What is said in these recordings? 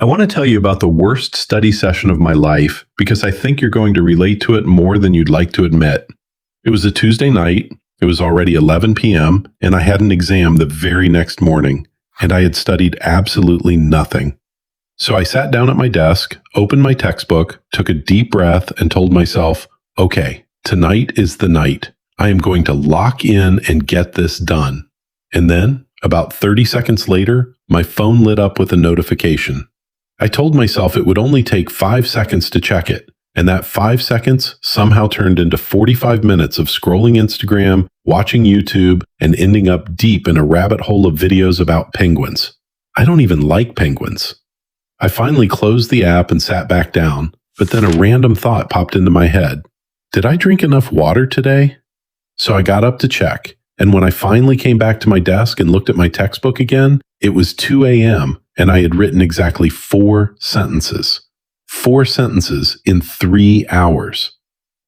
I want to tell you about the worst study session of my life because I think you're going to relate to it more than you'd like to admit. It was a Tuesday night, it was already 11 p.m., and I had an exam the very next morning, and I had studied absolutely nothing. So I sat down at my desk, opened my textbook, took a deep breath, and told myself, okay, tonight is the night. I am going to lock in and get this done. And then, about 30 seconds later, my phone lit up with a notification. I told myself it would only take 5 seconds to check it, and that 5 seconds somehow turned into 45 minutes of scrolling Instagram, watching YouTube, and ending up deep in a rabbit hole of videos about penguins. I don't even like penguins. I finally closed the app and sat back down, but then a random thought popped into my head. Did I drink enough water today? So I got up to check, and when I finally came back to my desk and looked at my textbook again, it was 2 a.m., and I had written exactly 4 sentences. 4 sentences in 3 hours.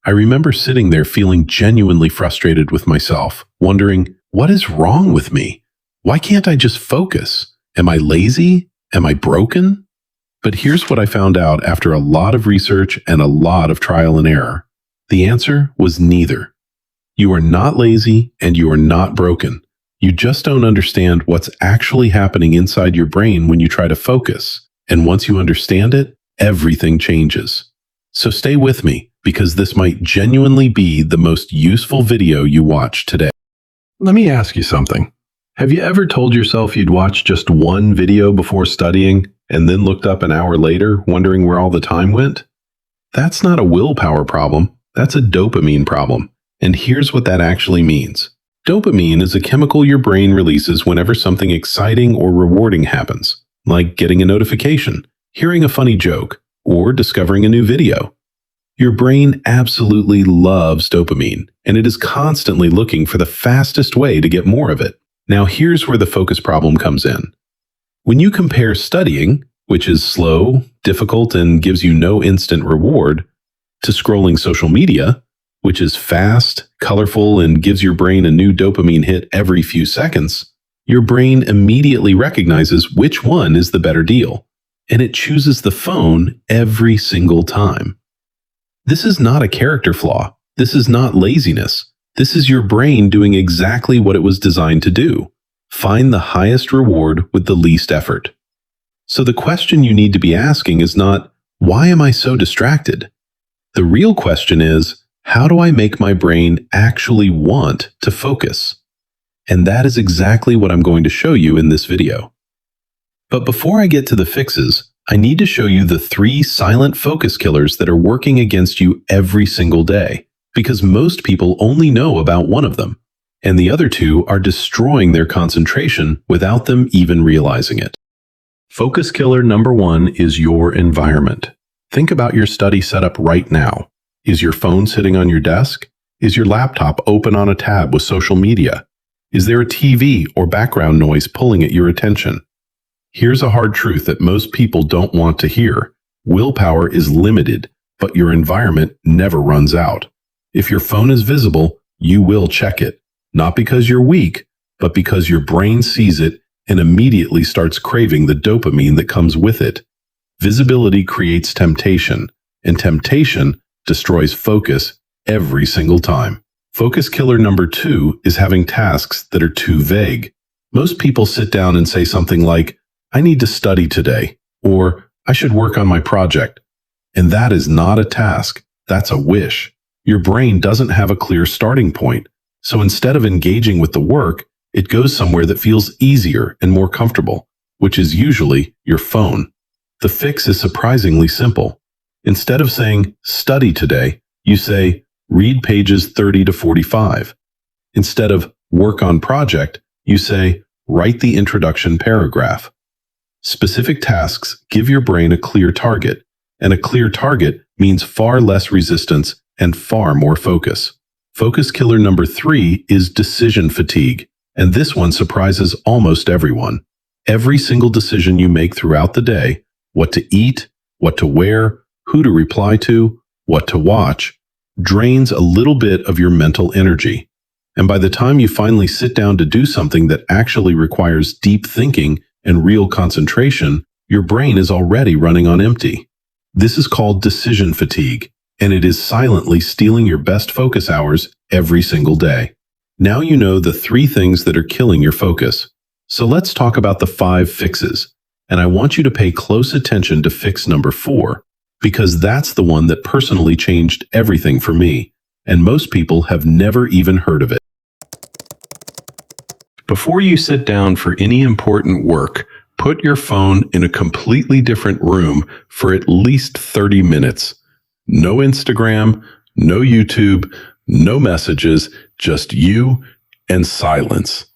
I remember sitting there feeling genuinely frustrated with myself, wondering, what is wrong with me? Why can't I just focus? Am I lazy? Am I broken? But here's what I found out after a lot of research and a lot of trial and error. The answer was neither. You are not lazy and you are not broken. You just don't understand what's actually happening inside your brain when you try to focus. And once you understand it, everything changes. So stay with me, because this might genuinely be the most useful video you watch today. Let me ask you something. Have you ever told yourself you'd watch just one video before studying and then looked up an hour later wondering where all the time went? That's not a willpower problem. That's a dopamine problem. And here's what that actually means. Dopamine is a chemical your brain releases whenever something exciting or rewarding happens, like getting a notification, hearing a funny joke, or discovering a new video. Your brain absolutely loves dopamine, and it is constantly looking for the fastest way to get more of it. Now here's where the focus problem comes in. When you compare studying, which is slow, difficult, and gives you no instant reward, to scrolling social media, which is fast, colorful, and gives your brain a new dopamine hit every few seconds, your brain immediately recognizes which one is the better deal, and it chooses the phone every single time. This is not a character flaw. This is not laziness. This is your brain doing exactly what it was designed to do. Find the highest reward with the least effort. So the question you need to be asking is not, why am I so distracted? The real question is, how do I make my brain actually want to focus? And that is exactly what I'm going to show you in this video. But before I get to the fixes, I need to show you the 3 silent focus killers that are working against you every single day, because most people only know about one of them, and the other 2 are destroying their concentration without them even realizing it. Focus killer number 1 is your environment. Think about your study setup right now. Is your phone sitting on your desk? Is your laptop open on a tab with social media? Is there a TV or background noise pulling at your attention? Here's a hard truth that most people don't want to hear. Willpower is limited, but your environment never runs out. If your phone is visible, you will check it, not because you're weak, but because your brain sees it and immediately starts craving the dopamine that comes with it. Visibility creates temptation, and temptation destroys focus every single time. Focus killer number 2 is having tasks that are too vague. Most people sit down and say something like, I need to study today, or I should work on my project. And that is not a task, that's a wish. Your brain doesn't have a clear starting point, so instead of engaging with the work, it goes somewhere that feels easier and more comfortable, which is usually your phone. The fix is surprisingly simple. Instead of saying, study today, you say, read pages 30 to 45. Instead of work on project, you say, write the introduction paragraph. Specific tasks give your brain a clear target, and a clear target means far less resistance and far more focus. Focus killer number 3 is decision fatigue, and this one surprises almost everyone. Every single decision you make throughout the day, what to eat, what to wear, who to reply to, what to watch, drains a little bit of your mental energy. And by the time you finally sit down to do something that actually requires deep thinking and real concentration, Your brain is already running on empty. This is called decision fatigue, and it is silently stealing your best focus hours every single day. Now you know the 3 things that are killing your focus. So let's talk about the 5 fixes. And I want you to pay close attention to fix number 4, because that's the one that personally changed everything for me, and most people have never even heard of it. Before you sit down for any important work, put your phone in a completely different room for at least 30 minutes. No Instagram, no YouTube, no messages, just you and silence.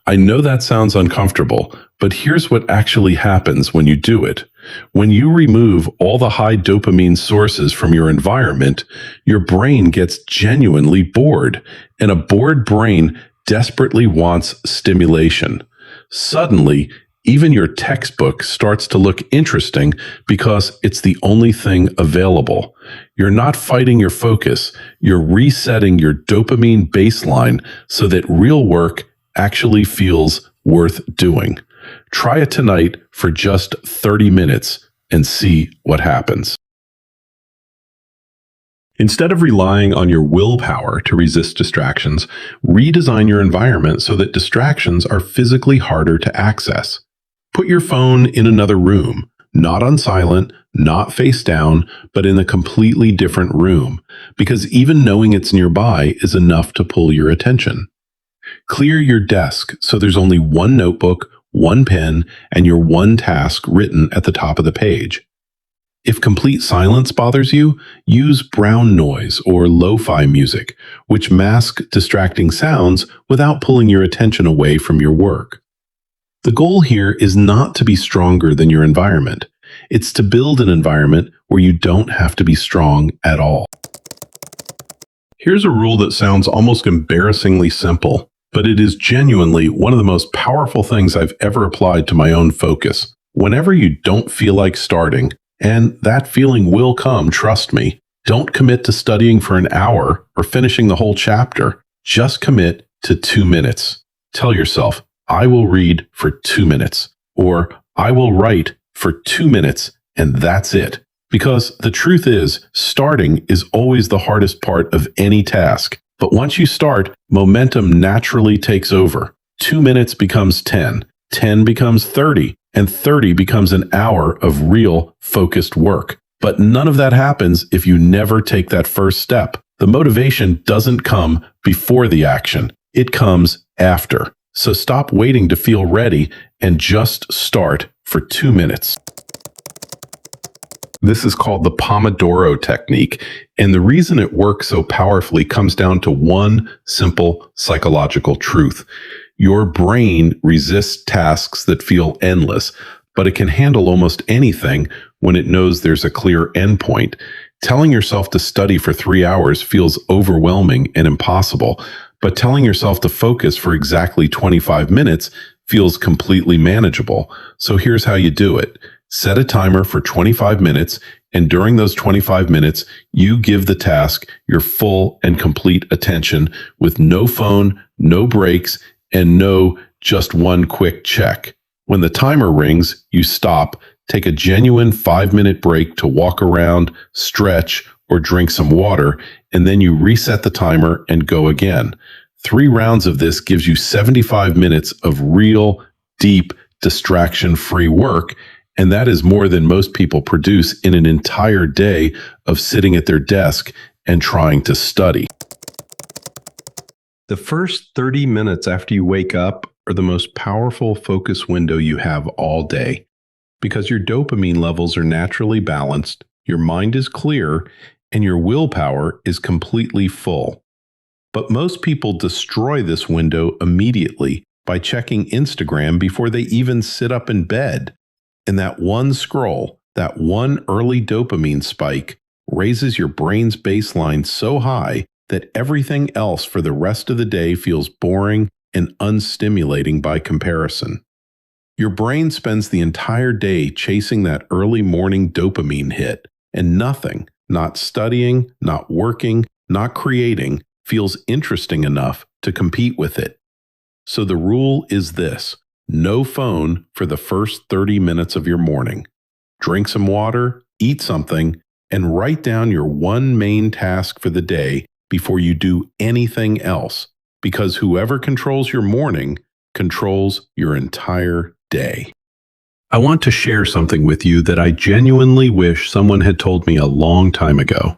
I know that sounds uncomfortable, but here's what actually happens when you do it. When you remove all the high dopamine sources from your environment, your brain gets genuinely bored, and a bored brain desperately wants stimulation. Suddenly, even your textbook starts to look interesting because it's the only thing available. You're not fighting your focus, you're resetting your dopamine baseline so that real work actually feels worth doing. Try it tonight for just 30 minutes and see what happens. Instead of relying on your willpower to resist distractions, redesign your environment so that distractions are physically harder to access. Put your phone in another room, not on silent, not face down, but in a completely different room, because even knowing it's nearby is enough to pull your attention. Clear your desk so there's only one notebook, one pen, and your one task written at the top of the page. If complete silence bothers you, use brown noise or lo-fi music, which mask distracting sounds without pulling your attention away from your work. The goal here is not to be stronger than your environment. It's to build an environment where you don't have to be strong at all. Here's a rule that sounds almost embarrassingly simple, but it is genuinely one of the most powerful things I've ever applied to my own focus. Whenever you don't feel like starting, and that feeling will come, trust me, don't commit to studying for an hour or finishing the whole chapter. Just commit to 2 minutes. Tell yourself, I will read for 2 minutes, or I will write for 2 minutes, and that's it. Because the truth is, starting is always the hardest part of any task. But once you start, momentum naturally takes over. 2 minutes becomes 10, 10 becomes 30, and 30 becomes an hour of real, focused work. But none of that happens if you never take that first step. The motivation doesn't come before the action. It comes after. So stop waiting to feel ready and just start for 2 minutes. This is called the Pomodoro technique, and the reason it works so powerfully comes down to one simple psychological truth. Your brain resists tasks that feel endless, but it can handle almost anything when it knows there's a clear endpoint. Telling yourself to study for 3 hours feels overwhelming and impossible, but telling yourself to focus for exactly 25 minutes feels completely manageable. So here's how you do it. Set a timer for 25 minutes, and during those 25 minutes, you give the task your full and complete attention with no phone, no breaks, and no just one quick check. When the timer rings, you stop, take a genuine 5-minute break to walk around, stretch, or drink some water, and then you reset the timer and go again. 3 rounds of this gives you 75 minutes of real, deep, distraction-free work, and that is more than most people produce in an entire day of sitting at their desk and trying to study. The first 30 minutes after you wake up are the most powerful focus window you have all day, because your dopamine levels are naturally balanced, your mind is clear, and your willpower is completely full. But most people destroy this window immediately by checking Instagram before they even sit up in bed. And that one scroll, that one early dopamine spike, raises your brain's baseline so high that everything else for the rest of the day feels boring and unstimulating by comparison. Your brain spends the entire day chasing that early morning dopamine hit, and nothing, not studying, not working, not creating, feels interesting enough to compete with it. So the rule is this: No phone for the first 30 minutes of your morning. Drink some water, eat something, and write down your one main task for the day before you do anything else, because whoever controls your morning controls your entire day. I want to share something with you that I genuinely wish someone had told me a long time ago.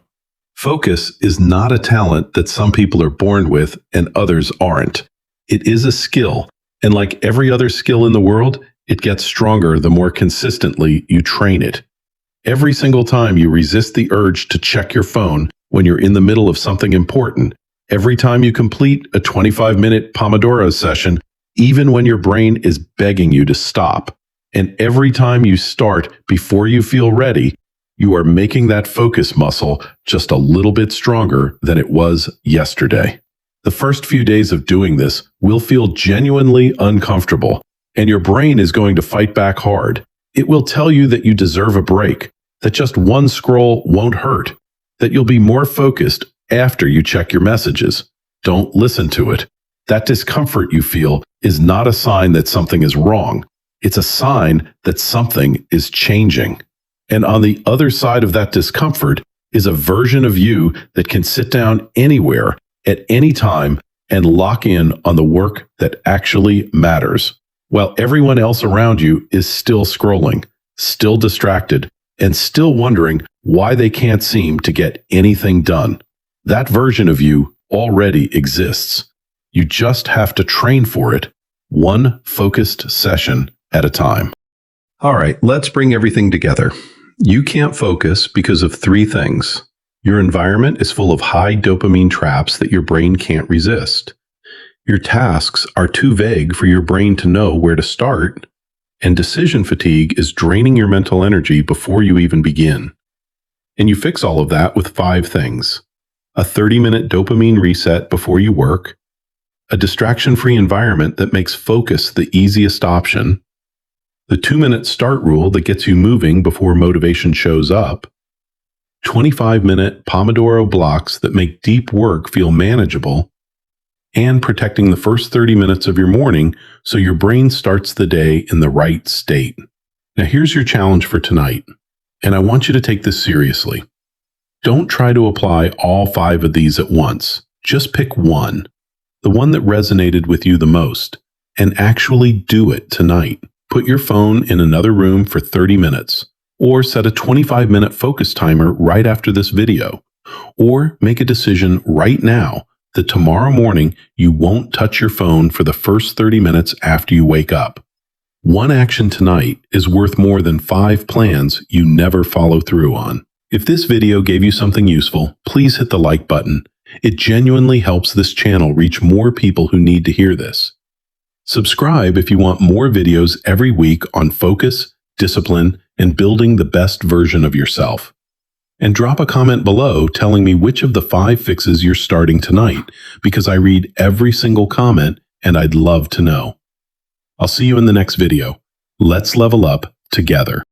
Focus is not a talent that some people are born with and others aren't. It is a skill, and like every other skill in the world, it gets stronger the more consistently you train it. Every single time you resist the urge to check your phone when you're in the middle of something important, every time you complete a 25-minute Pomodoro session, even when your brain is begging you to stop, and every time you start before you feel ready, you are making that focus muscle just a little bit stronger than it was yesterday. The first few days of doing this will feel genuinely uncomfortable, and your brain is going to fight back hard. It will tell you that you deserve a break, that just one scroll won't hurt, that you'll be more focused after you check your messages. Don't listen to it. That discomfort you feel is not a sign that something is wrong. It's a sign that something is changing. And on the other side of that discomfort is a version of you that can sit down anywhere at any time and lock in on the work that actually matters, while everyone else around you is still scrolling, still distracted, and still wondering why they can't seem to get anything done. That version of you already exists. You just have to train for it, one focused session at a time. All right, let's bring everything together. You can't focus because of three things. Your environment is full of high dopamine traps that your brain can't resist. Your tasks are too vague for your brain to know where to start. And decision fatigue is draining your mental energy before you even begin. And you fix all of that with 5 things. A 30-minute dopamine reset before you work, a distraction-free environment that makes focus the easiest option, the 2-minute start rule that gets you moving before motivation shows up, 25-minute Pomodoro blocks that make deep work feel manageable, and protecting the first 30 minutes of your morning so your brain starts the day in the right state. Now here's your challenge for tonight, and I want you to take this seriously. Don't try to apply all 5 of these at once. Just pick one, the one that resonated with you the most, and actually do it tonight. Put your phone in another room for 30 minutes, or set a 25-minute focus timer right after this video, or make a decision right now that tomorrow morning you won't touch your phone for the first 30 minutes after you wake up. One action tonight is worth more than 5 plans you never follow through on. If this video gave you something useful, please hit the like button. It genuinely helps this channel reach more people who need to hear this. Subscribe if you want more videos every week on focus, discipline, and building the best version of yourself. And drop a comment below telling me which of the 5 fixes you're starting tonight, because I read every single comment and I'd love to know. I'll see you in the next video. Let's level up together.